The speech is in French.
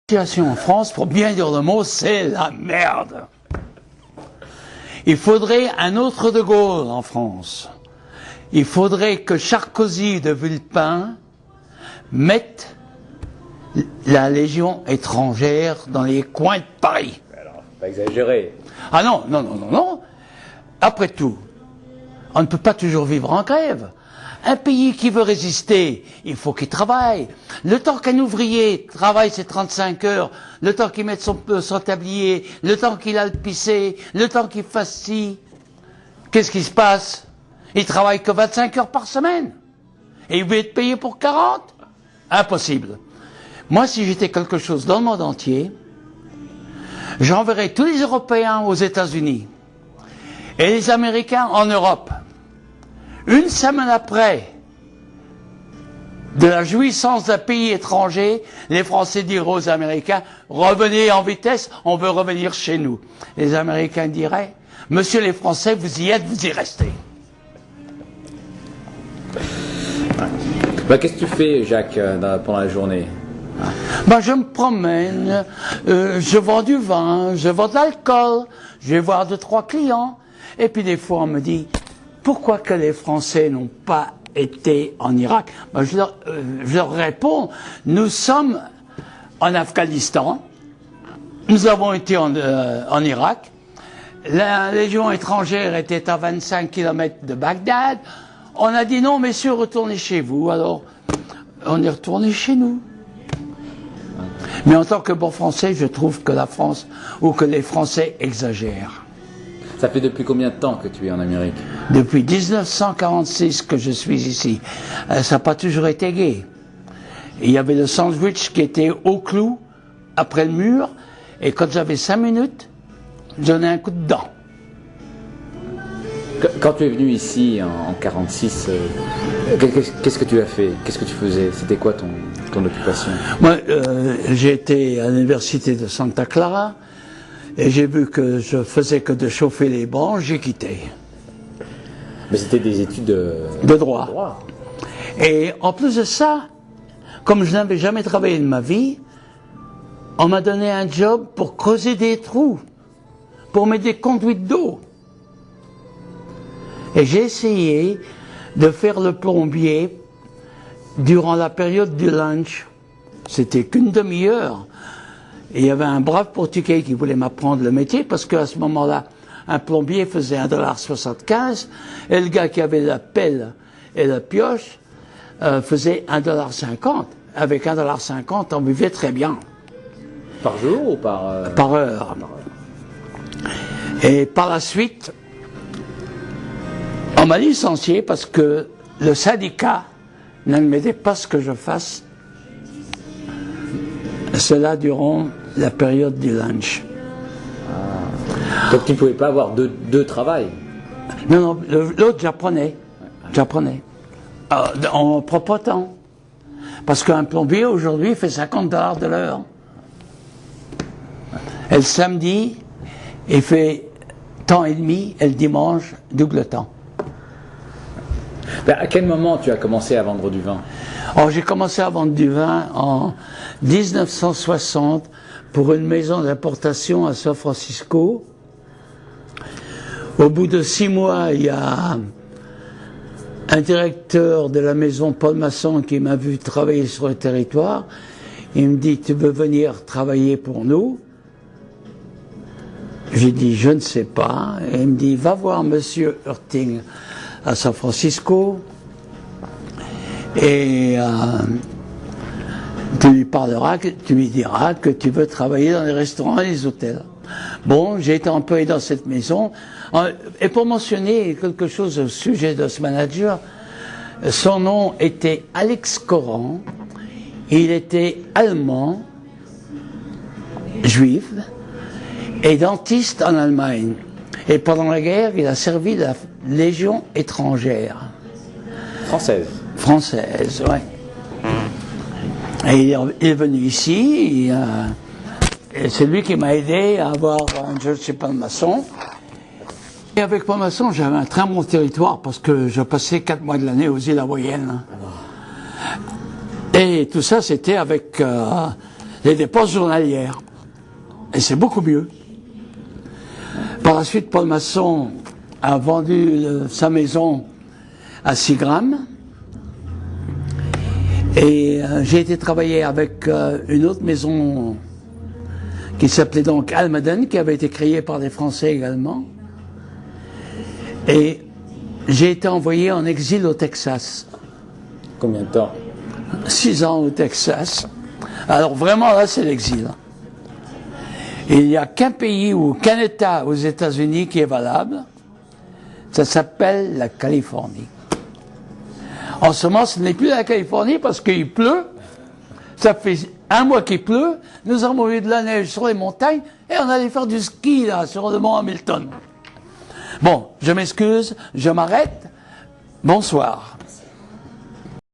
La situation en France, pour bien dire le mot, c'est la merde. Il faudrait un autre De Gaulle en France. Il faudrait que Sarkozy de Villepin mette la Légion étrangère dans les coins de Paris. Alors, pas exagéré. Ah non, non, non, non, non. Après tout, on ne peut pas toujours vivre en grève. Un pays qui veut résister, il faut qu'il travaille. Le temps qu'un ouvrier travaille ses 35 heures, le temps qu'il mette son tablier, le temps qu'il aille pisser, le temps qu'il fasse ci, qu'est-ce qui se passe? Il travaille que 25 heures par semaine. Et il veut être payé pour 40? Impossible. Moi, si j'étais quelque chose dans le monde entier, j'enverrais tous les Européens aux États-Unis et les Américains en Europe. Une semaine après de la jouissance d'un pays étranger, les Français diraient aux Américains, revenez en vitesse, on veut revenir chez nous. Les Américains diraient, monsieur les Français, vous y êtes, vous y restez. Bah, qu'est-ce que tu fais, Jacques, pendant la journée? Ben, je me promène, je vends du vin, je vends de l'alcool, je vais voir 2-3 clients, et puis des fois on me dit, pourquoi que les Français n'ont pas été en Irak? Ben, je leur réponds, nous sommes en Afghanistan, nous avons été en Irak, la Légion étrangère était à 25 km de Bagdad, on a dit non messieurs, retournez chez vous, alors on est retourné chez nous. Mais en tant que bon Français, je trouve que la France, ou que les Français exagèrent. Ça fait depuis combien de temps que tu es en Amérique? Depuis 1946 que je suis ici. Ça n'a pas toujours été gai. Il y avait le sandwich qui était au clou, après le mur, et quand j'avais 5 minutes, je donnais un coup de dent. Quand tu es venu ici en 46, qu'est-ce que tu as fait? Qu'est-ce que tu faisais? C'était quoi ton occupation? Moi, j'ai été à l'université de Santa Clara, et j'ai vu que je faisais que de chauffer les bancs, j'ai quitté. Mais c'était des études de droit. Et en plus de ça, comme je n'avais jamais travaillé de ma vie, on m'a donné un job pour creuser des trous, pour mettre des conduites d'eau. Et j'ai essayé de faire le plombier durant la période du lunch. C'était qu'une demi-heure. Et il y avait un brave Portugais qui voulait m'apprendre le métier parce qu'à ce moment-là, un plombier faisait 1,75 $ et le gars qui avait la pelle et la pioche faisait 1,50 $. Avec 1,50 $, on vivait très bien. Par jour ou par heure? Par heure. Et par la suite, on m'a licencié parce que le syndicat n'admettait pas ce que je fasse. Cela durant la période du lunch. Ah. Donc tu ne pouvais pas avoir deux travails? Non, non, l'autre j'apprenais. J'apprenais. En propre temps. Parce qu'un plombier aujourd'hui fait 50 $ de l'heure. Et le samedi, il fait temps et demi, et le dimanche, double temps. Ben, à quel moment tu as commencé à vendre du vin? Oh, j'ai commencé à vendre du vin en 1960 pour une maison d'importation à San Francisco. Au bout de 6 mois, il y a un directeur de la maison, Paul Masson, qui m'a vu travailler sur le territoire. Il me dit, tu veux venir travailler pour nous? J'ai dit, je ne sais pas. Et il me dit, va voir monsieur Hurting à San Francisco. Et tu lui parleras, tu lui diras que tu veux travailler dans les restaurants et les hôtels. Bon, j'ai été employé dans cette maison. Et pour mentionner quelque chose au sujet de ce manager, son nom était Alex Coran. Il était allemand, juif, et dentiste en Allemagne. Et pendant la guerre, il a servi la Légion étrangère. Française. Française, oui. Et il est venu ici, et c'est lui qui m'a aidé à avoir un job chez Paul Masson. Et avec Paul Masson, j'avais un très bon territoire parce que je passais 4 mois de l'année aux îles hawaïennes. Et tout ça, c'était avec les dépenses journalières. Et c'est beaucoup mieux. Par la suite, Paul Masson a vendu sa maison à 6 grammes. Et j'ai été travailler avec une autre maison qui s'appelait donc Almaden, qui avait été créée par des Français également. Et j'ai été envoyé en exil au Texas. Combien de temps? 6 ans au Texas. Alors vraiment, là, c'est l'exil. Et il n'y a qu'un pays ou qu'un État aux États-Unis qui est valable. Ça s'appelle la Californie. En ce moment, ce n'est plus la Californie parce qu'il pleut. Ça fait 1 mois qu'il pleut. Nous avons eu de la neige sur les montagnes et on allait faire du ski là sur le mont Hamilton. Bon, je m'excuse, je m'arrête. Bonsoir.